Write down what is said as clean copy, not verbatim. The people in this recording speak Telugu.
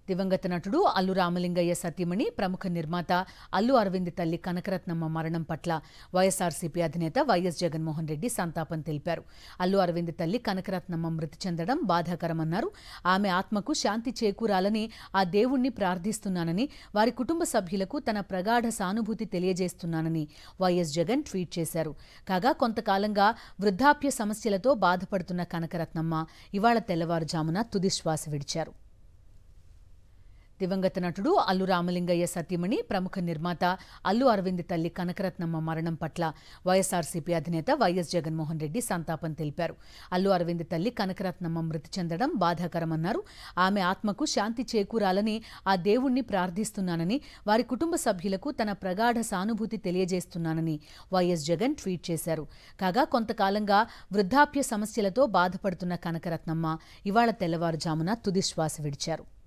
దివంగత నటుడు అల్లు రామలింగయ్య సతీమణి ప్రముఖ నిర్మాత అల్లు అరవింద్ తల్లి కనకరత్నమ్మ మరణం పట్ల వైఎస్ఆర్సీపీ అధినేత వైఎస్ జగన్మోహన్ రెడ్డి సంతాపం తెలిపారు. అల్లు అరవింద్ తల్లి కనకరత్నమ్మ మృతి చెందడం బాధాకరమన్నారు. ఆమె ఆత్మకు శాంతి చేకూరాలని ఆ దేవుణ్ణి ప్రార్థిస్తున్నానని, వారి కుటుంబ సభ్యులకు తన ప్రగాఢ సానుభూతి తెలియజేస్తున్నానని వైఎస్ జగన్ ట్వీట్ చేశారు. కాగా కొంతకాలంగా వృద్ధాప్య సమస్యలతో బాధపడుతున్న కనకరత్నమ్మ ఇవాళ తెల్లవారుజామున తుదిశ్వాస విడిచారు. దివంగత నటుడు అల్లు రామలింగయ్య సతీమణి ప్రముఖ నిర్మాత అల్లు అరవింద్ తల్లి కనకరత్నమ్మ మరణం పట్ల వైఎస్ఆర్సీపీ అధినేత వైఎస్ జగన్మోహన్ రెడ్డి సంతాపం తెలిపారు. అల్లు అరవింద్ తల్లి కనకరత్నమ్మ మృతి చెందడం బాధాకరమన్నారు. ఆమె ఆత్మకు శాంతి చేకూరాలని ఆ దేవుణ్ణి ప్రార్థిస్తున్నానని, వారి కుటుంబ సభ్యులకు తన ప్రగాఢ సానుభూతి తెలియజేస్తున్నానని వైఎస్ జగన్ ట్వీట్ చేశారు. కాగా కొంతకాలంగా వృద్ధాప్య సమస్యలతో బాధపడుతున్న కనకరత్నమ్మ ఇవాళ తెల్లవారుజామున తుదిశ్వాస విడిచారు.